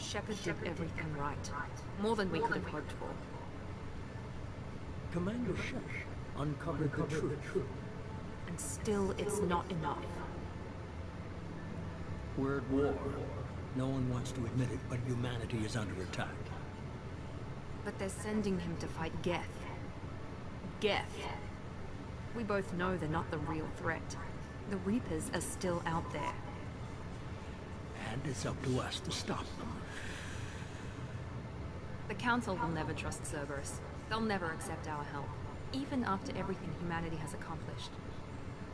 Shepard did everything right. More than we could have hoped for. Commander Shepard uncovered the truth. And still, it's not enough. We're at war. No one wants to admit it, but humanity is under attack. But they're sending him to fight Geth. Geth. We both know they're not the real threat. The Reapers are still out there. And it's up to us to stop them. The Council will never trust Cerberus. They'll never accept our help, even after everything humanity has accomplished.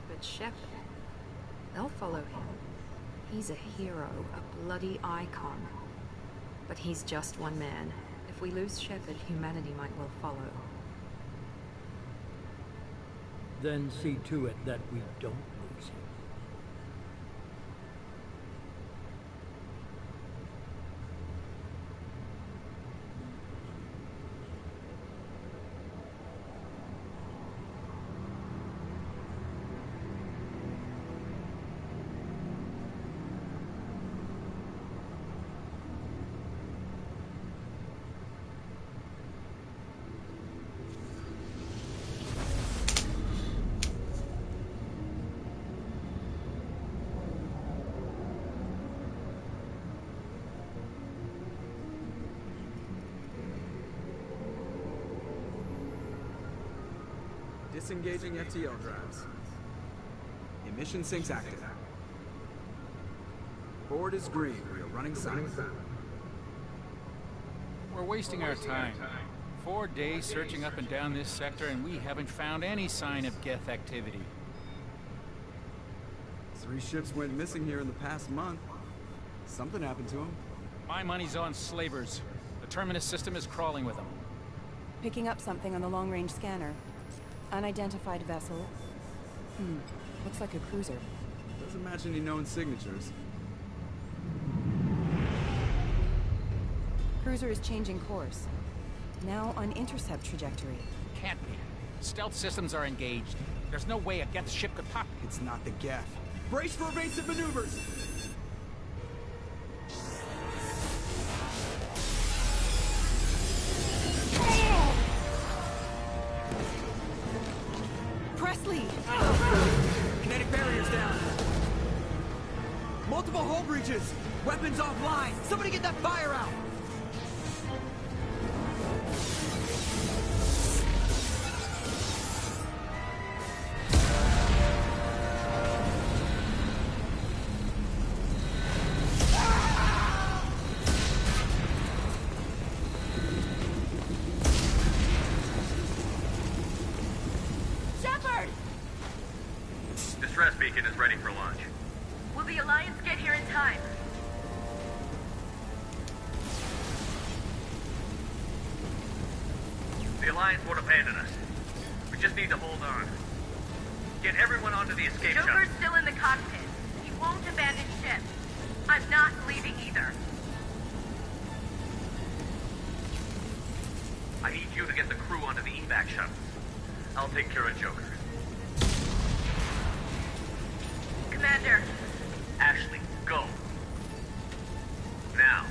But Shepard, they'll follow him. He's a hero, a bloody icon. But he's just one man. If we lose Shepard, humanity might well follow. Then see to it that we don't lose him. Disengaging FTL drives. Emission sinks active. Board is green. We are running silent. We're wasting our time. 4 days searching up and down this sector, and we haven't found any sign of Geth activity. 3 ships went missing here in the past month. Something happened to them. My money's on slavers. The Terminus system is crawling with them. Picking up something on the long-range scanner. Unidentified vessel. Looks like a cruiser. Doesn't match any known signatures. Cruiser is changing course. Now on intercept trajectory. Can't be. Stealth systems are engaged. There's no way a Geth ship could pop. It's not the Geth. Brace for evasive maneuvers! Kinetic barriers down. Multiple hull breaches. Weapons offline. Somebody get that fire out. Distress beacon is ready for launch. Will the Alliance get here in time? The Alliance won't abandon us. We just need to hold on. Get everyone onto the escape shuttle. Joker's still in the cockpit. He won't abandon ship. I'm not leaving either. I need you to get the crew onto the evac shuttles. I'll take care of Joker. Commander. Ashley, go. Now.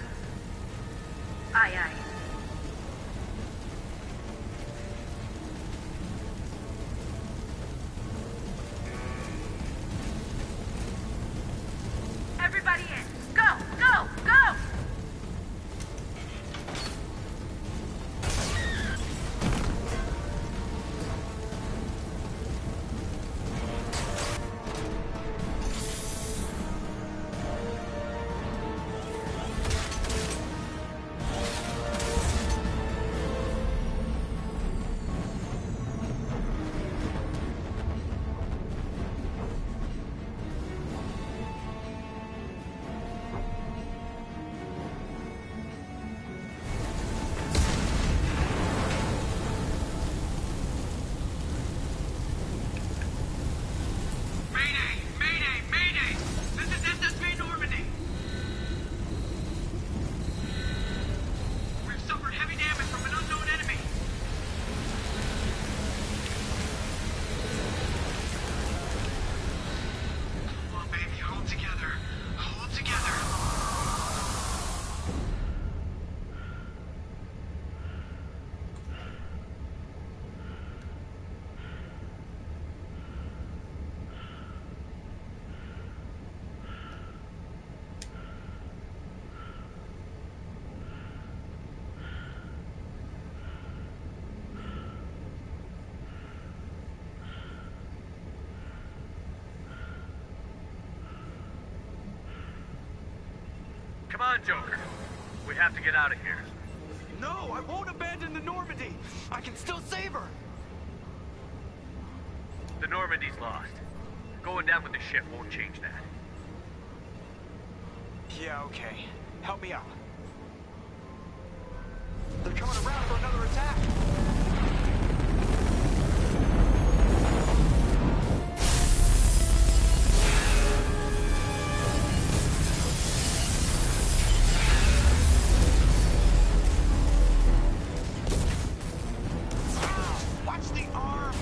Aye, aye. Everybody in. Go, go, go! on, Joker. We have to get out of here. No, I won't abandon the Normandy. I can still save her. The Normandy's lost. Going down with the ship won't change that. Yeah, okay. Help me out. They're coming around for another attack. Watch the arm!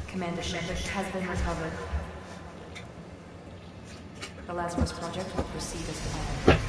Commander Shepard has been recovered. The Lazarus Project will proceed as planned.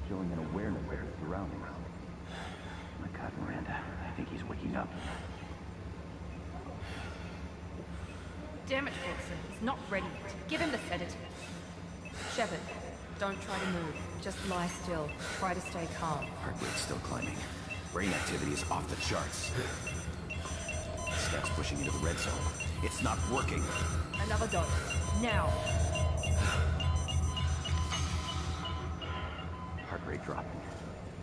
Showing an awareness of his surroundings. My God, Miranda, I think he's waking up. Damn it, Wilson. He's not ready yet. Give him the sedative. Shepard, don't try to move. Just lie still. Try to stay calm. Heart rate's still climbing. Brain activity is off the charts. Steps pushing into the red zone. It's not working. Another dose. Now. heart rate dropping.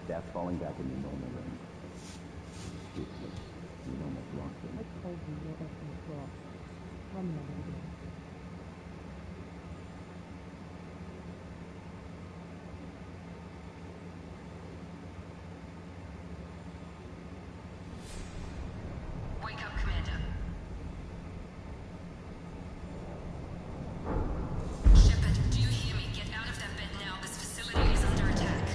Stats falling back into normal range. Seriously, you know what's wrong with me. I told you you're in control. Run that again. Wake up, Commander. Shepard, do you hear me? Get out of that bed now. This facility is under attack.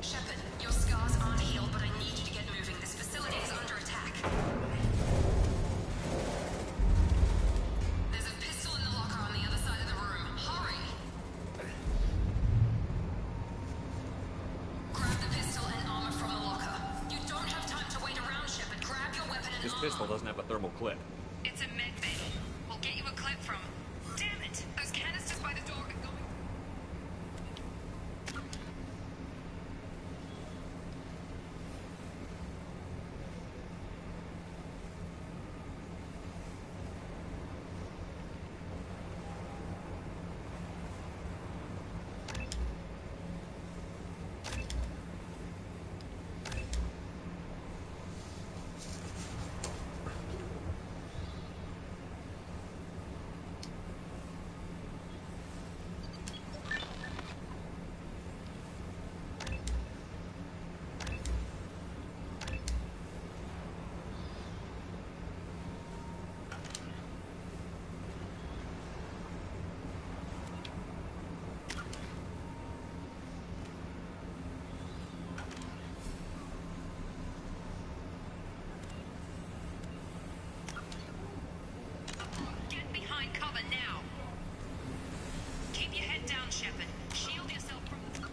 Shepard, your scars aren't healed, but I need you to get moving. This facility is under attack. There's a pistol in the locker on the other side of the room. Hurry! Grab the pistol and armor from the locker. You don't have time to wait around, Shepard. Grab your weapon and This armor. pistol doesn't have a thermal clip. It's a med bay. We'll get you a clip from... Damn it! Those canisters by the door are going... Get behind cover now! Keep your head down, Shepard. Shield yourself from the...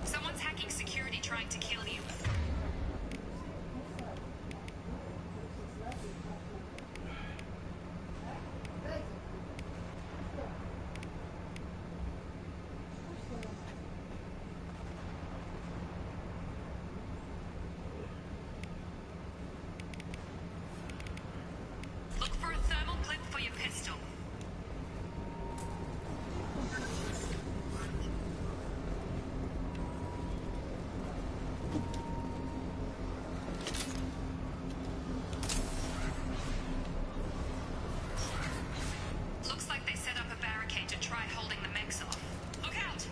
Someone's hacking security trying to kill you. Look for a thermal clip for your pistol. Looks like they set up a barricade to try holding the mechs off. Look out!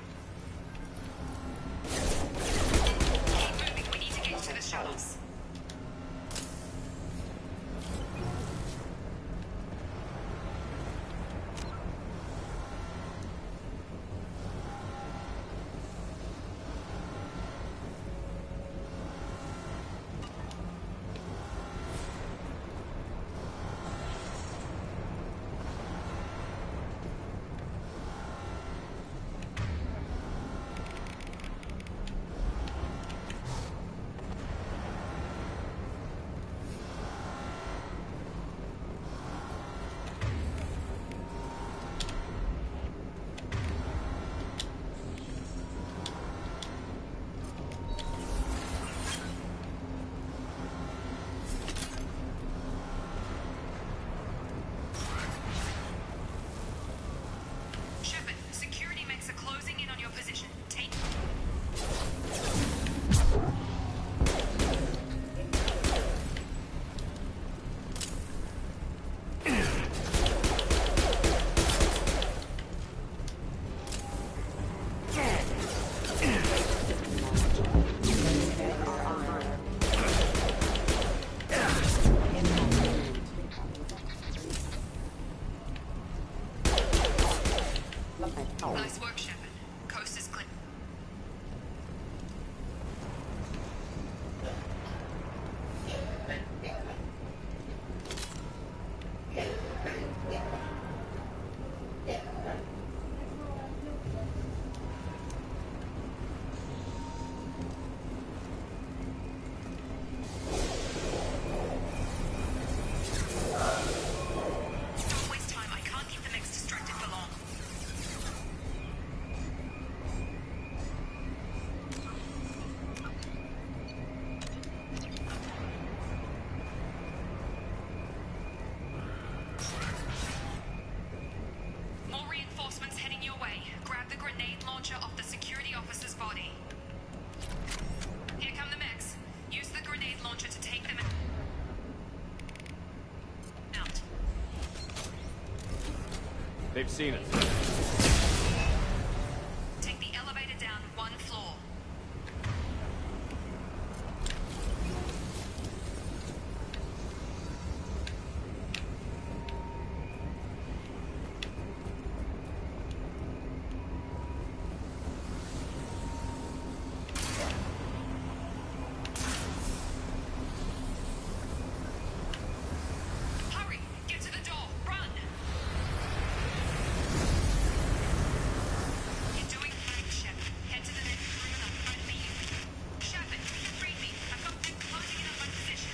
Keep moving, we need to get to the shuttles. Shepard, security mechs are closing in on your position. Take... Nice work, Shepard. Coast is clear. Don't waste time. I can't keep the mechs distracted for long. They've seen us. Take the elevator down one floor. Hurry! Get to the door! Run! You're doing fine, Shep. Head to the next room and I'll try to beat you. Shepard, read me. I've got them closing in on my position.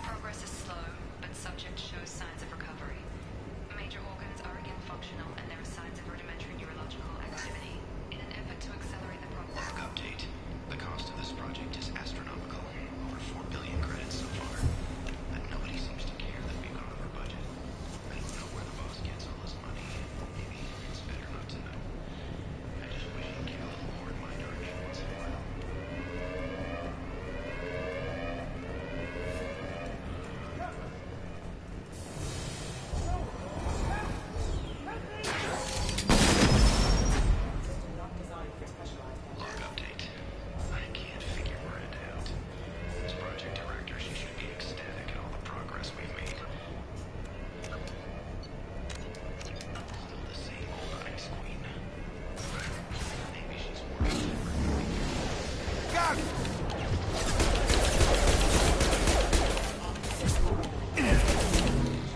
Progress is slow, but subject shows signs of recovery. Major organs are again functional, and there are signs of rudimentary neurological activity. In an effort to accelerate the process... Log update. The cost of this project is astronomical. Over 4 billion credits so far. But nobody seems to care that we've gone over budget. I don't know where the boss gets all this money. Maybe it's better not to know. I just wish he'd give a little more in my direction once in a while. Log update. I can't figure Miranda out. As project director, she should be ecstatic at all the progress we've made. Still the same old Ice Queen. Maybe she's worried. Got it!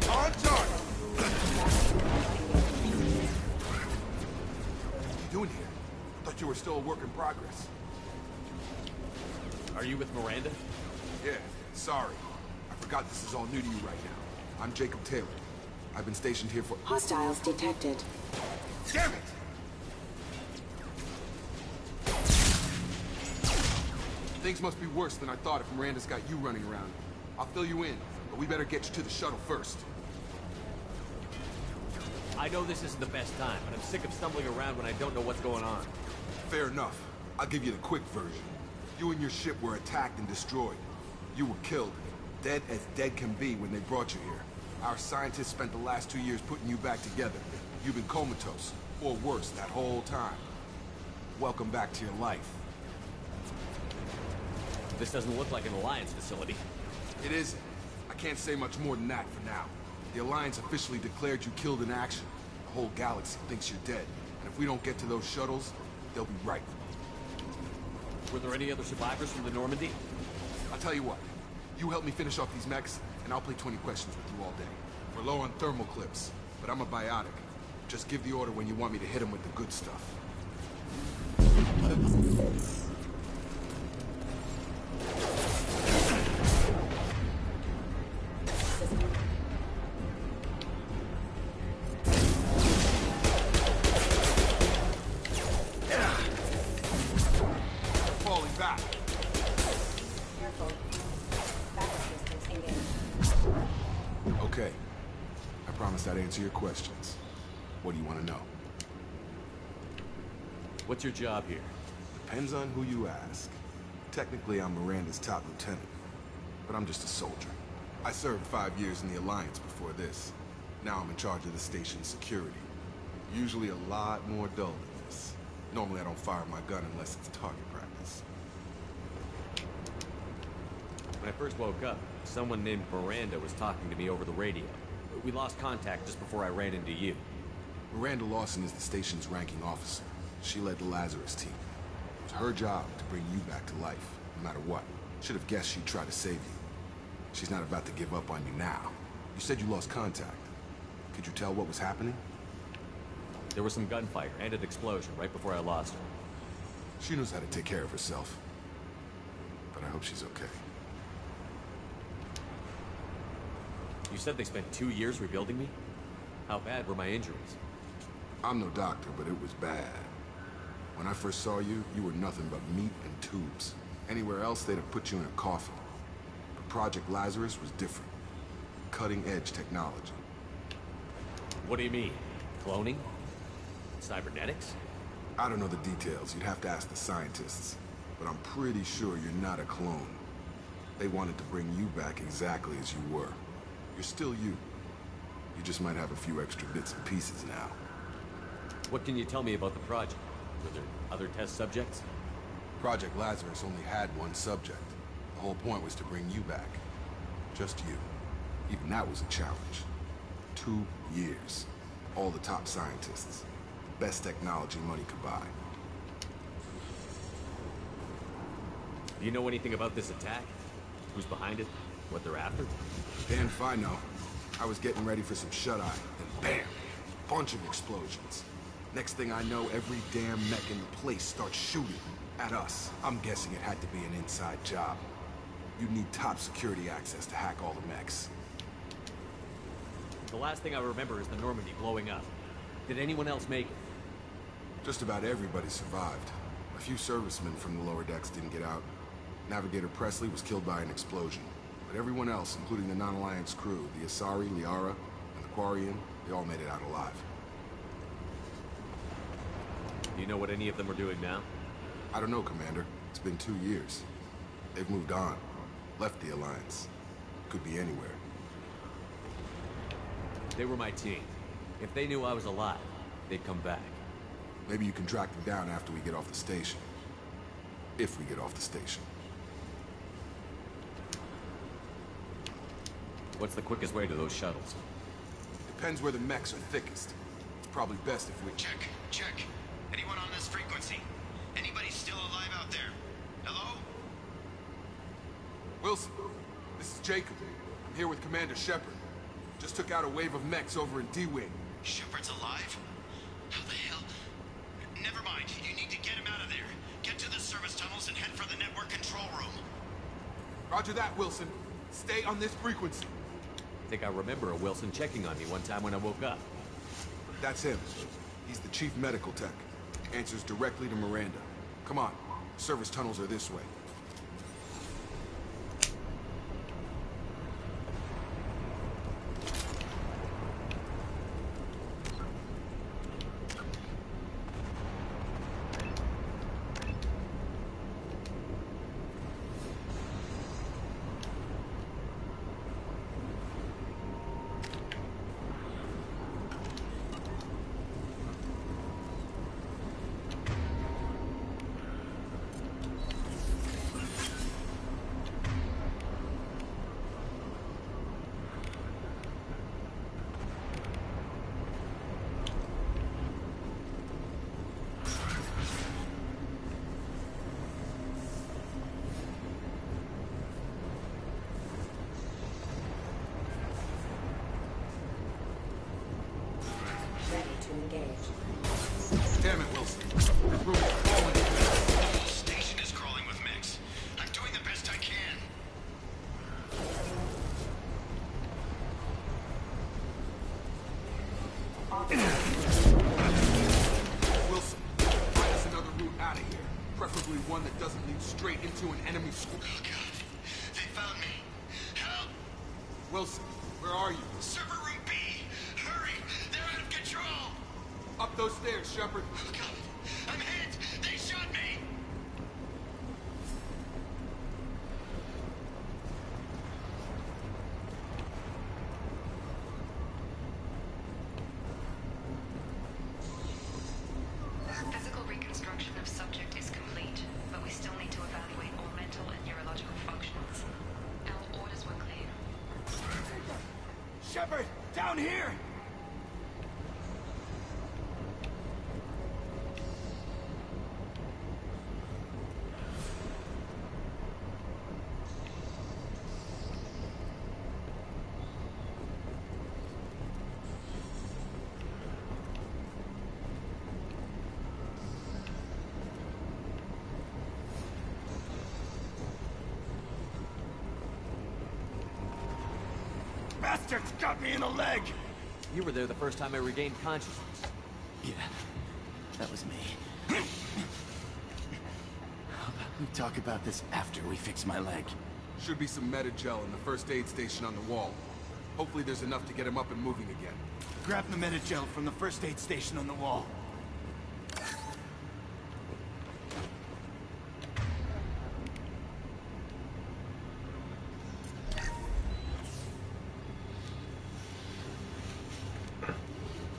On target! What are you doing here? Thought you were still a work in progress. Are you with Miranda? Yeah, sorry. I forgot this is all new to you right now. I'm Jacob Taylor. I've been stationed here for... Hostiles detected. Damn it! Things must be worse than I thought if Miranda's got you running around. I'll fill you in, but we better get you to the shuttle first. I know this isn't the best time, but I'm sick of stumbling around when I don't know what's going on. Fair enough. I'll give you the quick version. You and your ship were attacked and destroyed. You were killed. Dead as dead can be when they brought you here. Our scientists spent the last 2 years putting you back together. You've been comatose, or worse, that whole time. Welcome back to your life. This doesn't look like an Alliance facility. It isn't. I can't say much more than that for now. The Alliance officially declared you killed in action. The whole galaxy thinks you're dead. And if we don't get to those shuttles, they'll be right. Were there any other survivors from the Normandy? I'll tell you what. You help me finish off these mechs, and I'll play 20 questions with you all day. We're low on thermal clips, but I'm a biotic. Just give the order when you want me to hit them with the good stuff. Falling back. Careful. Backup systems engaged. Okay. I promised I'd answer your questions. What do you want to know? What's your job here? Depends on who you ask. Technically, I'm Miranda's top lieutenant, but I'm just a soldier. I served 5 years in the Alliance before this. Now I'm in charge of the station's security. Usually a lot more dull than this. Normally I don't fire my gun unless it's target practice. When I first woke up, someone named Miranda was talking to me over the radio. We lost contact just before I ran into you. Miranda Lawson is the station's ranking officer. She led the Lazarus team. It was her job to bring you back to life, no matter what. Should have guessed she'd try to save you. She's not about to give up on you now. You said you lost contact. Could you tell what was happening? There was some gunfire and an explosion right before I lost her. She knows how to take care of herself. But I hope she's okay. You said they spent 2 years rebuilding me? How bad were my injuries? I'm no doctor, but it was bad. When I first saw you, you were nothing but meat and tubes. Anywhere else, they'd have put you in a coffin. But Project Lazarus was different. Cutting-edge technology. What do you mean? Cloning? Cybernetics? I don't know the details. You'd have to ask the scientists. But I'm pretty sure you're not a clone. They wanted to bring you back exactly as you were. You're still you. You just might have a few extra bits and pieces now. What can you tell me about the project? Were there other test subjects? Project Lazarus only had one subject. The whole point was to bring you back. Just you. Even that was a challenge. 2 years. All the top scientists. Best technology money could buy. Do you know anything about this attack? Who's behind it? What they're after? Damn if I know. I was getting ready for some shut-eye, and bam! Bunch of explosions. Next thing I know, every damn mech in the place starts shooting at us. I'm guessing it had to be an inside job. You'd need top security access to hack all the mechs. The last thing I remember is the Normandy blowing up. Did anyone else make it? Just about everybody survived. A few servicemen from the lower decks didn't get out. Navigator Presley was killed by an explosion. But everyone else, including the non-Alliance crew, the Asari, Liara, and the Quarian, they all made it out alive. Do you know what any of them are doing now? I don't know, Commander. It's been 2 years. They've moved on. Left the Alliance. Could be anywhere. They were my team. If they knew I was alive, they'd come back. Maybe you can track them down after we get off the station. If we get off the station. What's the quickest way to those shuttles? Depends where the mechs are thickest. It's probably best if we... Check. Anyone on this frequency? Anybody still alive out there? Hello? Wilson, this is Jacob. I'm here with Commander Shepard. Just took out a wave of mechs over in D-Wing. Shepard's alive? How the hell? Never mind. You need to get him out of there. Get to the service tunnels and head for the network control room. Roger that, Wilson. Stay on this frequency. I think I remember a Wilson checking on me one time when I woke up. That's him. He's the chief medical tech. Answers directly to Miranda. Come on. Service tunnels are this way. Damn it, Wilson. This room is falling. The whole station is crawling with mechs. I'm doing the best I can. Wilson, find us another route out of here. Preferably one that doesn't lead straight into an enemy school. Oh, God. They found me. Help! Wilson, where are you? Server room B! Hurry! They're out of control! Up those stairs, Shepard. Oh, God. I'm hit! They shot me! Physical reconstruction of subject is complete, but we still need to evaluate all mental and neurological functions. Our orders were clear. Shepard, down here! Bastards got me in the leg! You were there the first time I regained consciousness. Yeah, that was me. How about we talk about this after we fix my leg? Should be some meta-gel in the first aid station on the wall. Hopefully there's enough to get him up and moving again. Grab the meta-gel from the first aid station on the wall.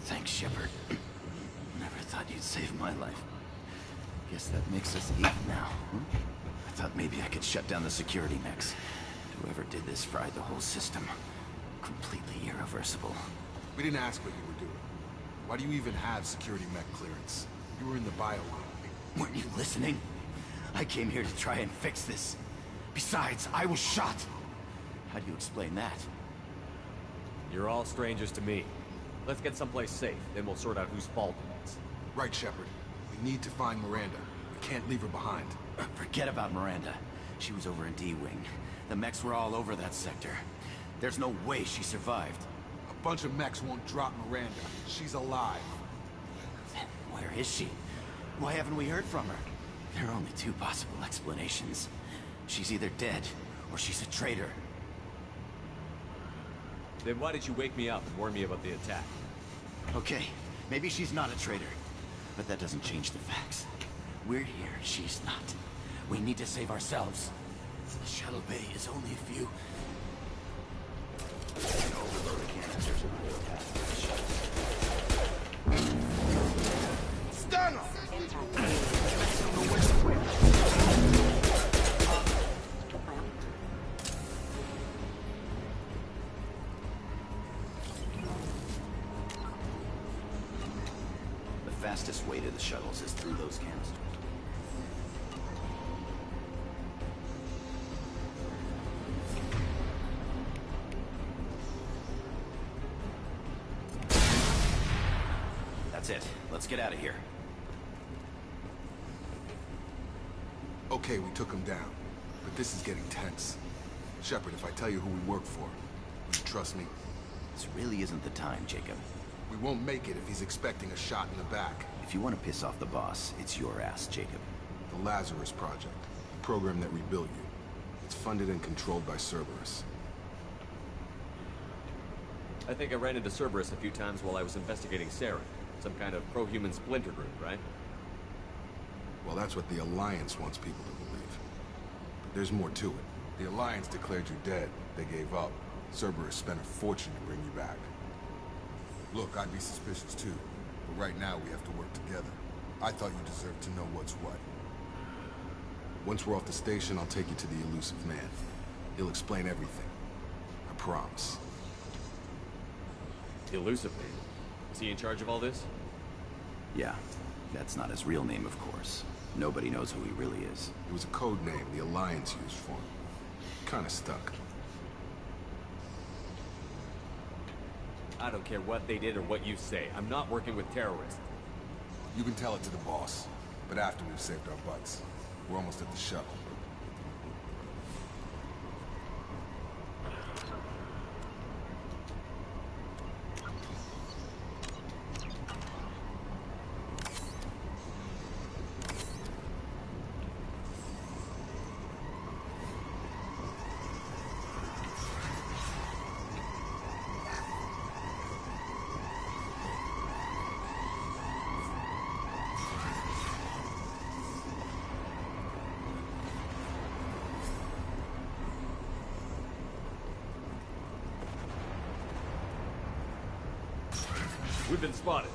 Thanks, Shepard. Never thought you'd save my life. Guess that makes us even now, huh? I thought maybe I could shut down the security mechs. Whoever did this fried the whole system. Completely irreversible. We didn't ask what you were doing. Why do you even have security mech clearance? You were in the bio wing. Weren't you listening? I came here to try and fix this. Besides, I was shot. How do you explain that? You're all strangers to me. Let's get someplace safe, then we'll sort out whose fault it is. Right, Shepard. We need to find Miranda. We can't leave her behind. Forget about Miranda. She was over in D-Wing. The mechs were all over that sector. There's no way she survived. A bunch of mechs won't drop Miranda. She's alive. Then where is she? Why haven't we heard from her? There are only two possible explanations. She's either dead, or she's a traitor. Then why did you wake me up and warn me about the attack? Okay, maybe she's not a traitor. But that doesn't change the facts. We're here, she's not. We need to save ourselves. The shuttle bay is only a few... Overload the canisters and we'll attack the shuttle. Stun The fastest way to the shuttles is through those canisters. That's it. Let's get out of here. Okay, we took him down. But this is getting tense. Shepard, if I tell you who we work for, would you trust me? This really isn't the time, Jacob. We won't make it if he's expecting a shot in the back. If you want to piss off the boss, it's your ass, Jacob. The Lazarus Project, the program that rebuilt you. It's funded and controlled by Cerberus. I think I ran into Cerberus a few times while I was investigating Saren. Some kind of pro-human splinter group, right? Well, that's what the Alliance wants people to believe. But there's more to it. The Alliance declared you dead. They gave up. Cerberus spent a fortune to bring you back. Look, I'd be suspicious too. But right now we have to work together. I thought you deserved to know what's what. Once we're off the station, I'll take you to the elusive man. He'll explain everything. I promise. The elusive man? Is he in charge of all this? Yeah. That's not his real name, of course. Nobody knows who he really is. It was a code name the Alliance used for him. Kinda stuck. I don't care what they did or what you say. I'm not working with terrorists. You can tell it to the boss, but after we've saved our butts. We're almost at the shuttle. We've been spotted.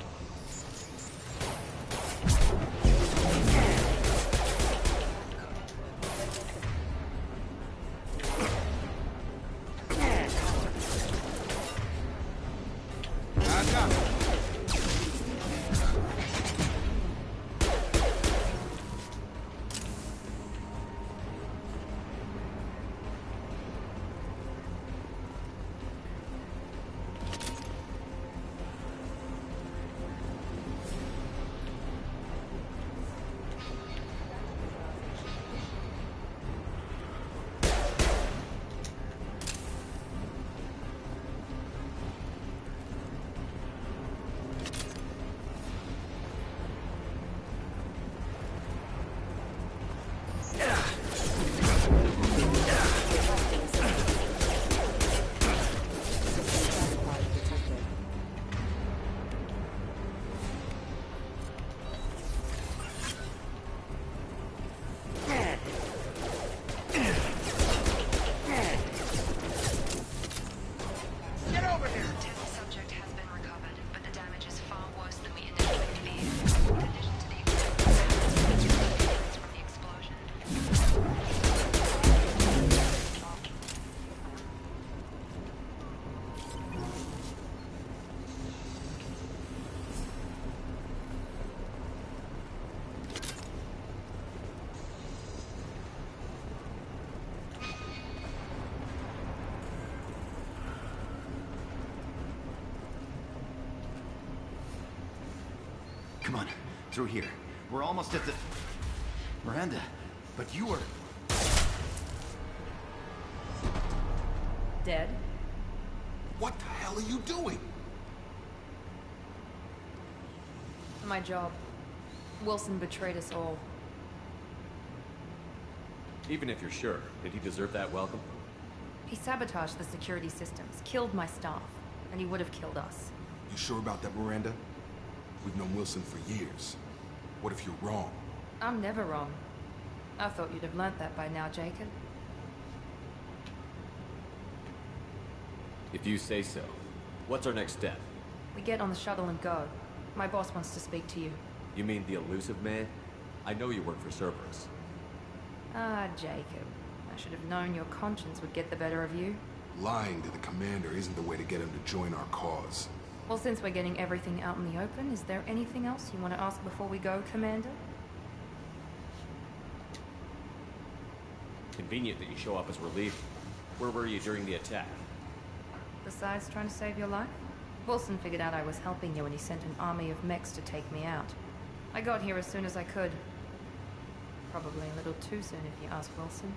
Come on, through here. We're almost at the... Miranda, but you were... Dead? What the hell are you doing? My job. Wilson betrayed us all. Even if you're sure, did he deserve that welcome? He sabotaged the security systems, killed my staff, and he would have killed us. You sure about that, Miranda? We've known Wilson for years. What if you're wrong? I'm never wrong. I thought you'd have learnt that by now, Jacob. If you say so. What's our next step? We get on the shuttle and go. My boss wants to speak to you. You mean the elusive man? I know you work for Cerberus. Ah, Jacob. I should have known your conscience would get the better of you. Lying to the commander isn't the way to get him to join our cause. Well, since we're getting everything out in the open, is there anything else you want to ask before we go, Commander? Convenient that you show up as we're leaving. Where were you during the attack? Besides trying to save your life? Wilson figured out I was helping you when he sent an army of mechs to take me out. I got here as soon as I could. Probably a little too soon if you ask Wilson.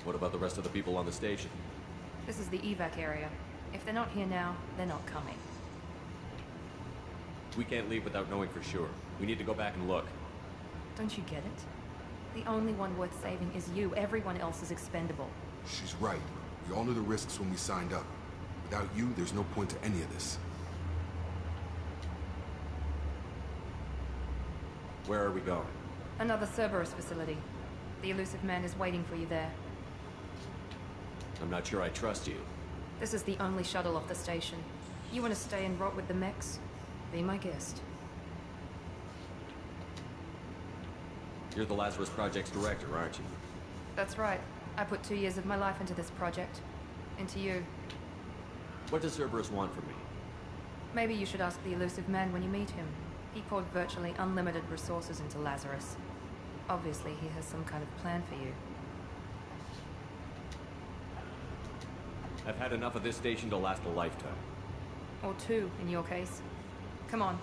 What about the rest of the people on the station? This is the evac area. If they're not here now, they're not coming. We can't leave without knowing for sure. We need to go back and look. Don't you get it? The only one worth saving is you. Everyone else is expendable. She's right. We all knew the risks when we signed up. Without you, there's no point to any of this. Where are we going? Another Cerberus facility. The elusive man is waiting for you there. I'm not sure I trust you. This is the only shuttle off the station. You want to stay and rot with the mechs? Be my guest. You're the Lazarus Project's director, aren't you? That's right. I put 2 years of my life into this project. Into you. What does Cerberus want from me? Maybe you should ask the elusive man when you meet him. He poured virtually unlimited resources into Lazarus. Obviously, he has some kind of plan for you. I've had enough of this station to last a lifetime. Or 2, in your case. Come on.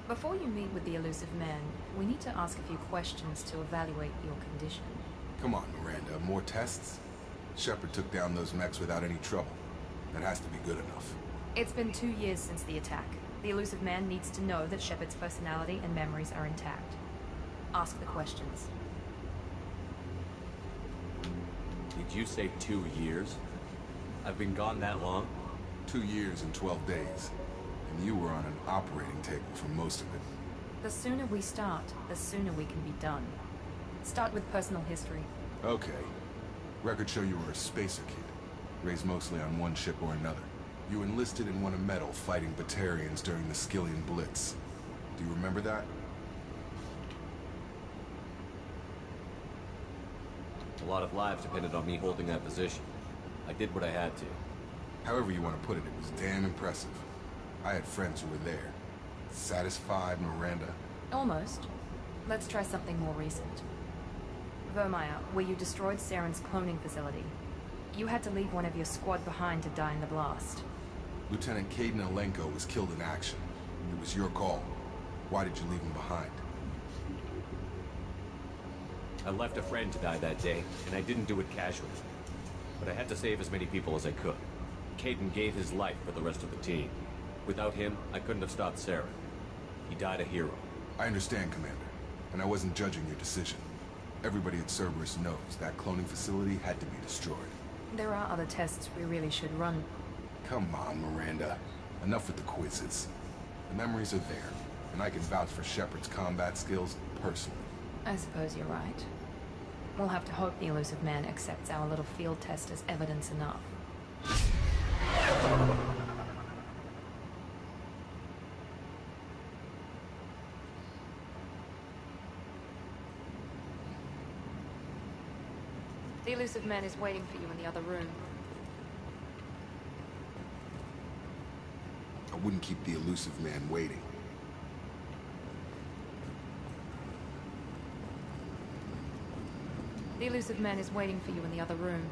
Before you meet with the elusive man, we need to ask a few questions to evaluate your condition. Come on, Miranda. More tests? Shepard took down those mechs without any trouble. That has to be good enough. It's been 2 years since the attack. The elusive man needs to know that Shepard's personality and memories are intact. Ask the questions. Did you say 2 years? I've been gone that long? 2 years and 12 days. And you were on an operating table for most of it. The sooner we start, the sooner we can be done. Start with personal history. Okay. Records show you were a spacer kid. Raised mostly on one ship or another. You enlisted and won a medal fighting Batarians during the Skillian Blitz. Do you remember that? A lot of lives depended on me holding that position. I did what I had to. However you want to put it, it was damn impressive. I had friends who were there. Satisfied, Miranda? Almost. Let's try something more recent. Vermeer, where you destroyed Saren's cloning facility. You had to leave one of your squad behind to die in the blast. Lieutenant Caden Alenko was killed in action. It was your call. Why did you leave him behind? I left a friend to die that day, and I didn't do it casually. But I had to save as many people as I could. Caden gave his life for the rest of the team. Without him, I couldn't have stopped Saren. He died a hero. I understand, Commander. And I wasn't judging your decision. Everybody at Cerberus knows that cloning facility had to be destroyed. There are other tests we really should run. Come on, Miranda. Enough with the quizzes. The memories are there, and I can vouch for Shepard's combat skills personally. I suppose you're right. We'll have to hope the elusive man accepts our little field test as evidence enough. The elusive man is waiting for you in the other room. wouldn't keep the elusive man waiting. The elusive man is waiting for you in the other room.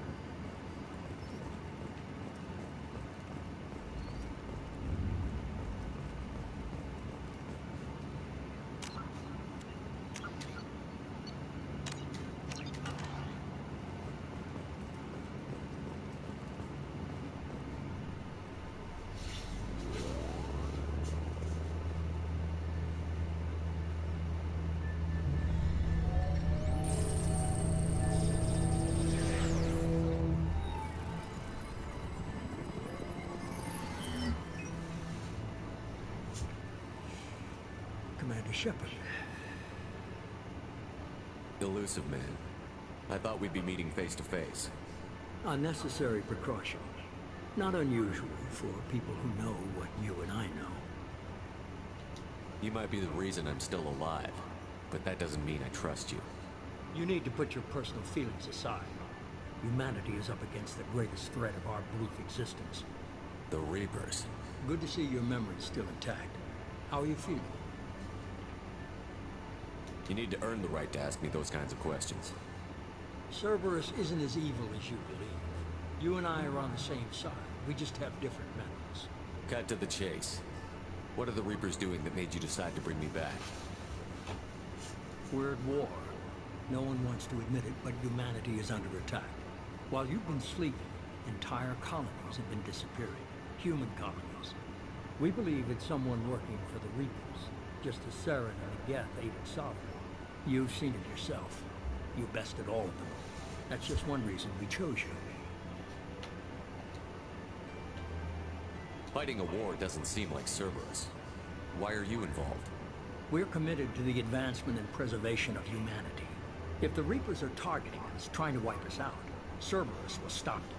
Commander Shepard. Elusive man. I thought we'd be meeting face to face. Unnecessary precaution. Not unusual for people who know what you and I know. You might be the reason I'm still alive, but that doesn't mean I trust you. You need to put your personal feelings aside. Humanity is up against the greatest threat of our brief existence. The Reapers. Good to see your memory's still intact. How are you feeling? You need to earn the right to ask me those kinds of questions. Cerberus isn't as evil as you believe. You and I are on the same side. We just have different methods. Cut to the chase. What are the Reapers doing that made you decide to bring me back? We're at war. No one wants to admit it, but humanity is under attack. While you've been sleeping, entire colonies have been disappearing. Human colonies. We believe it's someone working for the Reapers, just as Saren and Geth aided Sovereign. You've seen it yourself. You bested all of them. That's just one reason we chose you. Fighting a war doesn't seem like Cerberus. Why are you involved? We're committed to the advancement and preservation of humanity. If the Reapers are targeting us, trying to wipe us out, Cerberus will stop them.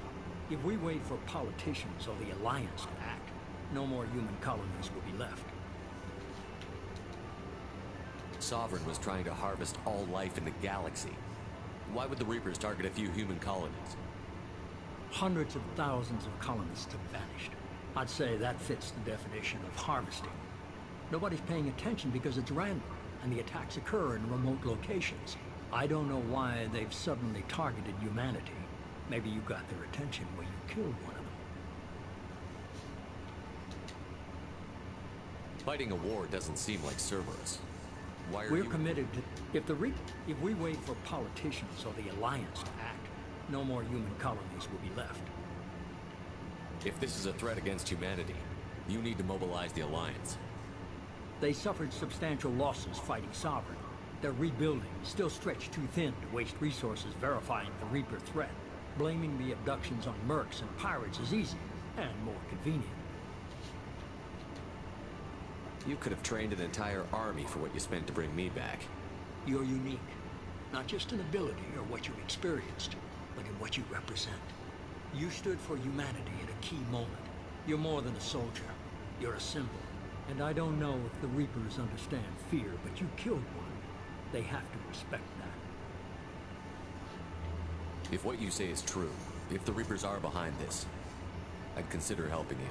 If we wait for politicians or the Alliance to act, no more human colonies will be left. Sovereign was trying to harvest all life in the galaxy. Why would the Reapers target a few human colonies? Hundreds of thousands of colonists have vanished. I'd say that fits the definition of harvesting. Nobody's paying attention because it's random, and the attacks occur in remote locations. I don't know why they've suddenly targeted humanity. Maybe you got their attention when you killed one of them. Fighting a war doesn't seem like Cerberus. Why are We're you committed to... If we wait for politicians or the Alliance to act, no more human colonies will be left. If this is a threat against humanity, you need to mobilize the Alliance. They suffered substantial losses fighting Sovereign. They're rebuilding, still stretched too thin to waste resources verifying the Reaper threat. Blaming the abductions on mercs and pirates is easy, and more convenient. You could have trained an entire army for what you spent to bring me back. You're unique. Not just in ability or what you've experienced, but in what you represent. You stood for humanity at a key moment. You're more than a soldier. You're a symbol. And I don't know if the Reapers understand fear, but you killed one. They have to respect that. If what you say is true, if the Reapers are behind this, I'd consider helping you.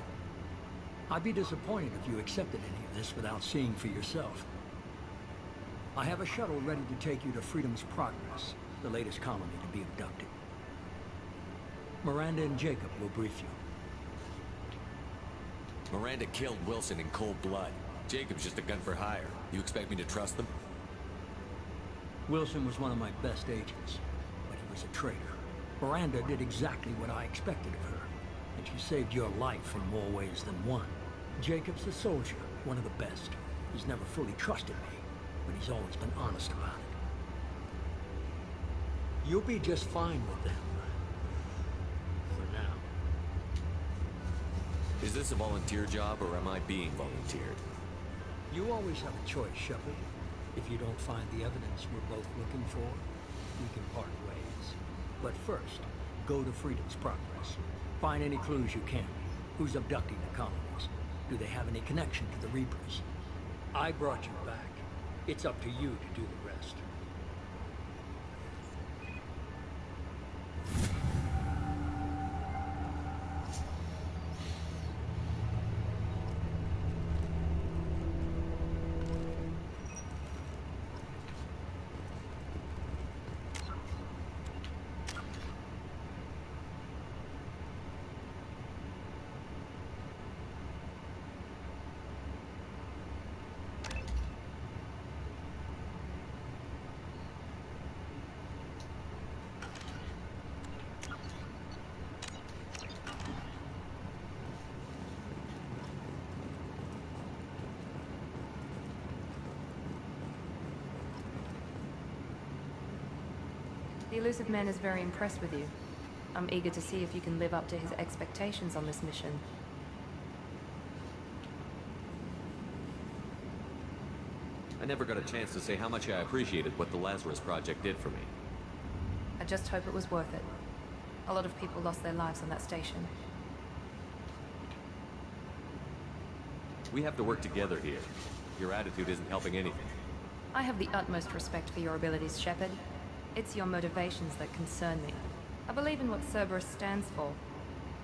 I'd be disappointed if you accepted any of this without seeing for yourself. I have a shuttle ready to take you to Freedom's Progress, the latest colony to be abducted. Miranda and Jacob will brief you. Miranda killed Wilson in cold blood. Jacob's just a gun for hire. You expect me to trust them? Wilson was one of my best agents, but he was a traitor. Miranda did exactly what I expected of her, and she saved your life in more ways than one. Jacob's a soldier, one of the best. He's never fully trusted me, but he's always been honest about it. You'll be just fine with them. For now. Is this a volunteer job, or am I being volunteered? You always have a choice, Shepard. If you don't find the evidence we're both looking for, we can part ways. But first, go to Freedom's Progress. Find any clues you can. Who's abducting the colonies? Do they have any connection to the Reapers? I brought you back. It's up to you to do the rest. The elusive man is very impressed with you. I'm eager to see if you can live up to his expectations on this mission. I never got a chance to say how much I appreciated what the Lazarus Project did for me. I just hope it was worth it. A lot of people lost their lives on that station. We have to work together here. Your attitude isn't helping anything. I have the utmost respect for your abilities, Shepard. It's your motivations that concern me. I believe in what Cerberus stands for.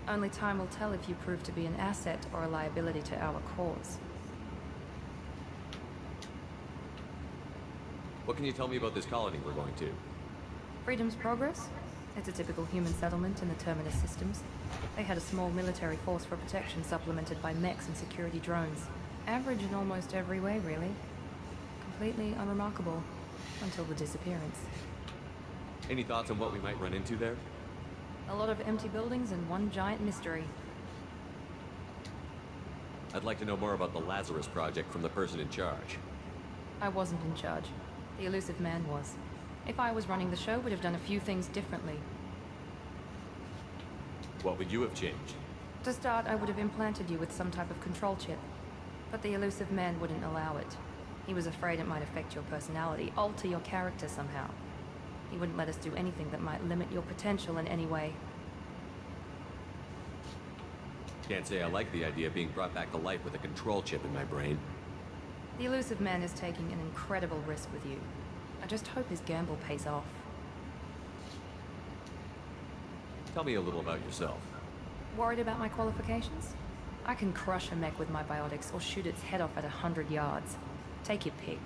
Only time will tell if you prove to be an asset or a liability to our cause. What can you tell me about this colony we're going to? Freedom's Progress? It's a typical human settlement in the Terminus systems. They had a small military force for protection supplemented by mechs and security drones. Average in almost every way, really. Completely unremarkable. Until the disappearance. Any thoughts on what we might run into there? A lot of empty buildings and one giant mystery. I'd like to know more about the Lazarus Project from the person in charge. I wasn't in charge. The elusive man was. If I was running the show, we'd have done a few things differently. What would you have changed? To start, I would have implanted you with some type of control chip. But the elusive man wouldn't allow it. He was afraid it might affect your personality, alter your character somehow. He wouldn't let us do anything that might limit your potential in any way. Can't say I like the idea of being brought back to life with a control chip in my brain. The elusive man is taking an incredible risk with you. I just hope his gamble pays off. Tell me a little about yourself. Worried about my qualifications? I can crush a mech with my biotics or shoot its head off at 100 yards. Take your pick.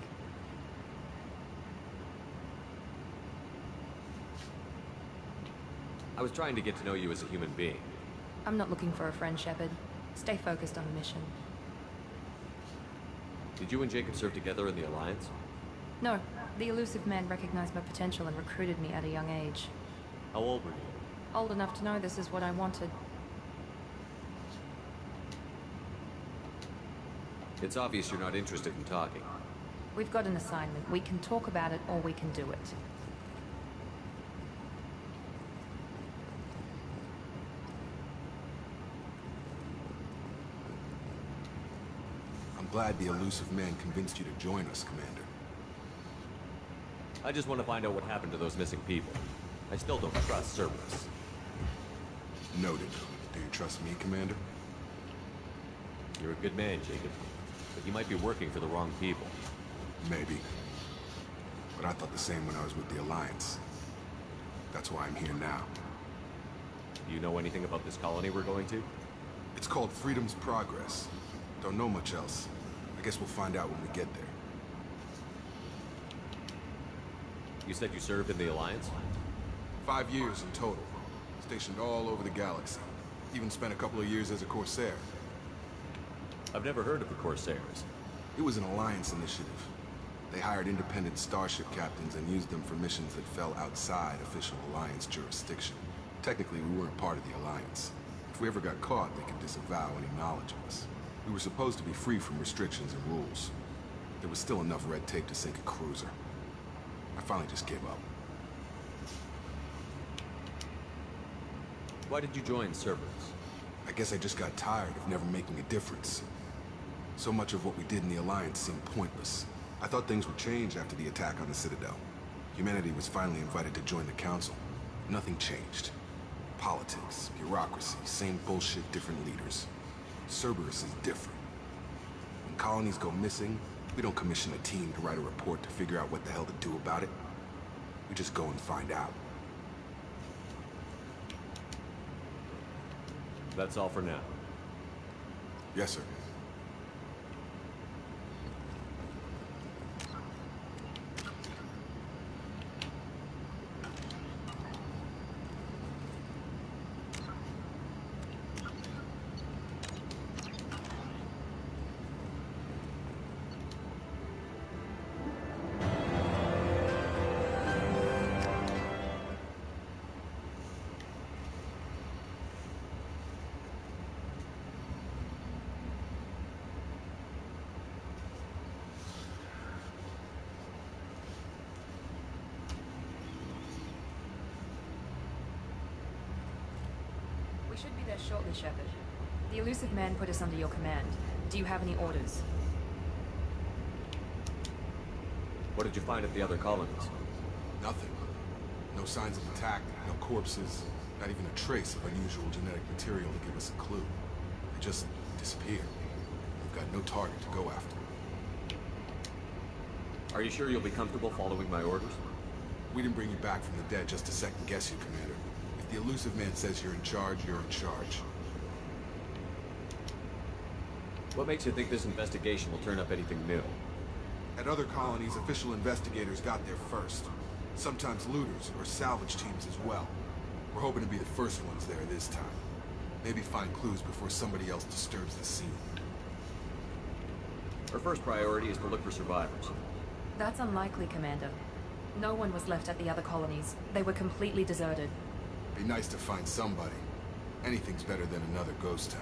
I was trying to get to know you as a human being. I'm not looking for a friend, Shepard. Stay focused on the mission. Did you and Jacob serve together in the Alliance? No. The elusive man recognized my potential and recruited me at a young age. How old were you? Old enough to know this is what I wanted. It's obvious you're not interested in talking. We've got an assignment. We can talk about it or we can do it. I'm glad the elusive man convinced you to join us, Commander. I just want to find out what happened to those missing people. I still don't trust Cerberus. Noted. Do you trust me, Commander? You're a good man, Jacob. But you might be working for the wrong people. Maybe. But I thought the same when I was with the Alliance. That's why I'm here now. Do you know anything about this colony we're going to? It's called Freedom's Progress. Don't know much else. I guess we'll find out when we get there. You said you served in the Alliance? 5 years in total. Stationed all over the galaxy. Even spent a couple of years as a Corsair. I've never heard of the Corsairs. It was an Alliance initiative. They hired independent starship captains and used them for missions that fell outside official Alliance jurisdiction. Technically, we weren't part of the Alliance. If we ever got caught, they could disavow any knowledge of us. We were supposed to be free from restrictions and rules. There was still enough red tape to sink a cruiser. I finally just gave up. Why did you join Cerberus? I guess I just got tired of never making a difference. So much of what we did in the Alliance seemed pointless. I thought things would change after the attack on the Citadel. Humanity was finally invited to join the Council. Nothing changed. Politics, bureaucracy, same bullshit, different leaders. Cerberus is different. When colonies go missing, we don't commission a team to write a report to figure out what the hell to do about it. We just go and find out. That's all for now. Yes, sir. should be there shortly, Shepard. The elusive man put us under your command. Do you have any orders? What did you find at the other colonies? Nothing. No signs of attack, no corpses, not even a trace of unusual genetic material to give us a clue. They just disappeared. We've got no target to go after. Are you sure you'll be comfortable following my orders? We didn't bring you back from the dead just to second guess you, Commander. If the elusive man says you're in charge, you're in charge. What makes you think this investigation will turn up anything new? At other colonies, official investigators got there first. Sometimes looters or salvage teams as well. We're hoping to be the first ones there this time. Maybe find clues before somebody else disturbs the scene. Our first priority is to look for survivors. That's unlikely, Commander. No one was left at the other colonies. They were completely deserted. Be nice to find somebody. Anything's better than another ghost town.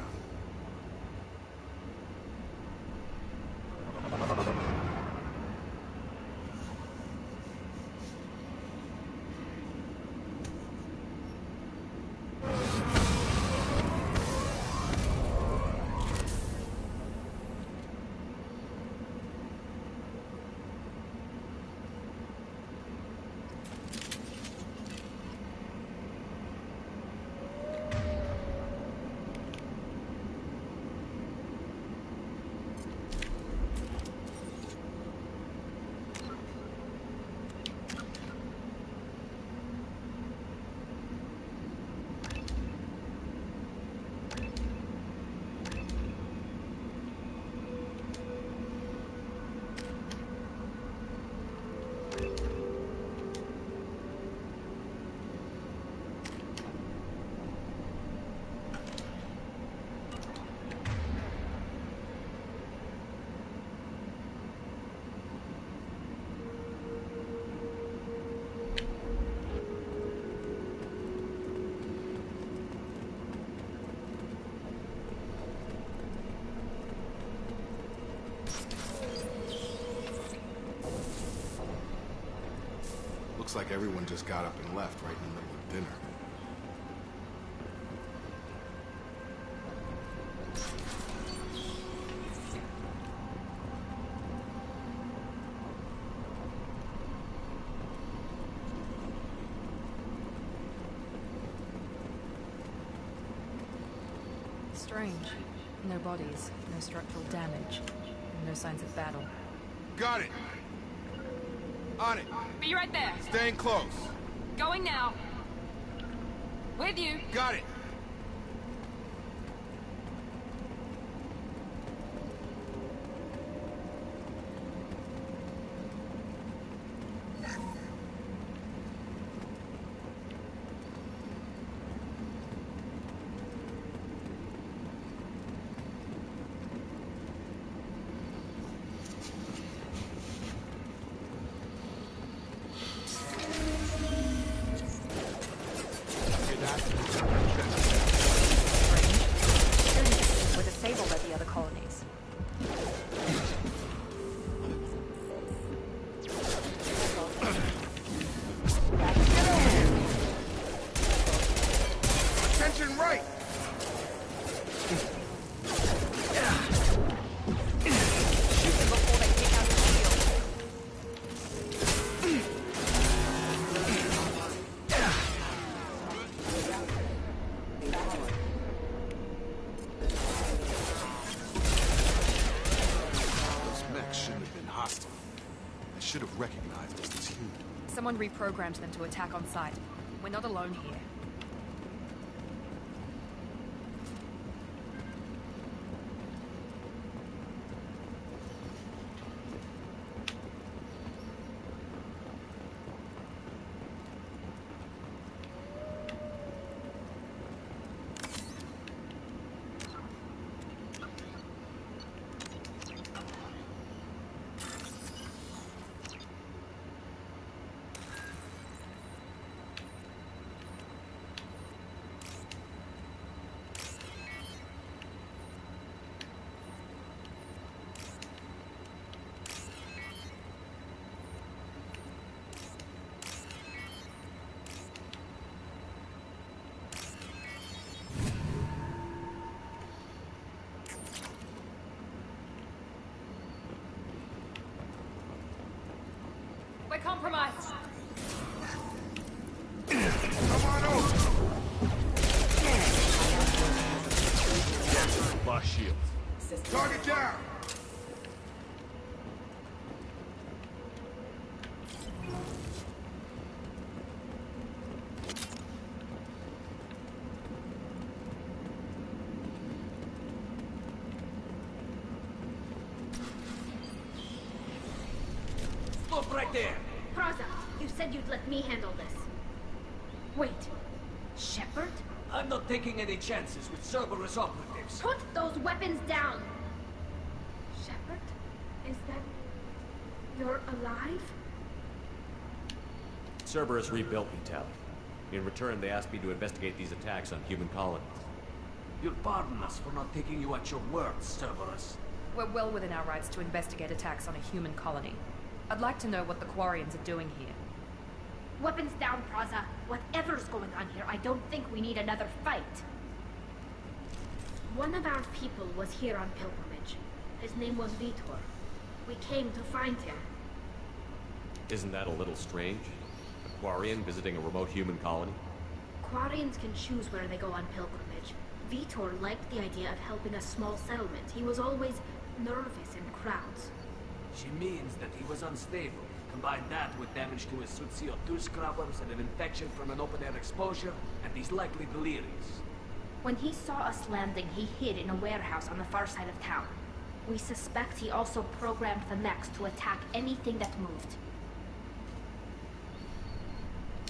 Looks like everyone just got up and left right in the middle of dinner. Strange. No bodies, no structural damage, and no signs of battle. Got it! On it! Be right there! Staying close! Going now! With you! Got it! Were disabled at the other colonies. Attention right! Before they kick out the shield. I should have recognized us as human. Someone reprogrammed them to attack on sight. We're not alone here. They're compromised. Come on over! Lost shields. Target down! Stop right there! Praza, you said you'd let me handle this. Wait. Shepard? I'm not taking any chances with Cerberus operatives. Put those weapons down! Shepard? Is that... You're alive? Cerberus rebuilt me, Tally. In return, they asked me to investigate these attacks on human colonies. You'll pardon us for not taking you at your word, Cerberus. We're well within our rights to investigate attacks on a human colony. I'd like to know what the Quarians are doing here. Weapons down, Praza. Whatever's going on here, I don't think we need another fight. One of our people was here on pilgrimage. His name was Vitor. We came to find him. Isn't that a little strange? A Quarian visiting a remote human colony? Quarians can choose where they go on pilgrimage. Vitor liked the idea of helping a small settlement. He was always nervous in crowds. She means that he was unstable. Combine that with damage to his suit CO2 scrubbers and an infection from an open-air exposure, and he's likely delirious. When he saw us landing, he hid in a warehouse on the far side of town. We suspect he also programmed the mechs to attack anything that moved.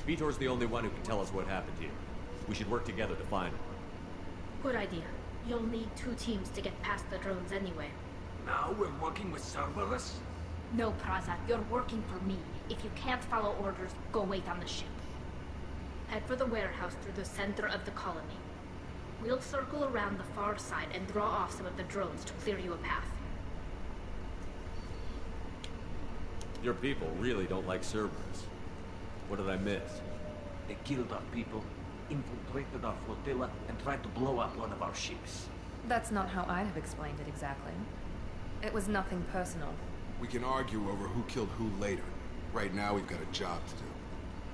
Vitor's the only one who can tell us what happened here. We should work together to find him. Good idea. You'll need 2 teams to get past the drones anyway. Now we're working with Cerberus? No, Praza, you're working for me. If you can't follow orders, go wait on the ship. Head for the warehouse through the center of the colony. We'll circle around the far side and draw off some of the drones to clear you a path. Your people really don't like Cerberus. What did I miss? They killed our people, infiltrated our flotilla, and tried to blow up one of our ships. That's not how I'd have explained it exactly. It was nothing personal. We can argue over who killed who later. Right now, we've got a job to do.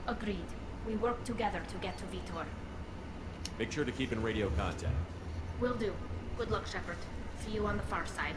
Agreed. We work together to get to Vitor. Make sure to keep in radio contact. Will do. Good luck, Shepard. See you on the far side.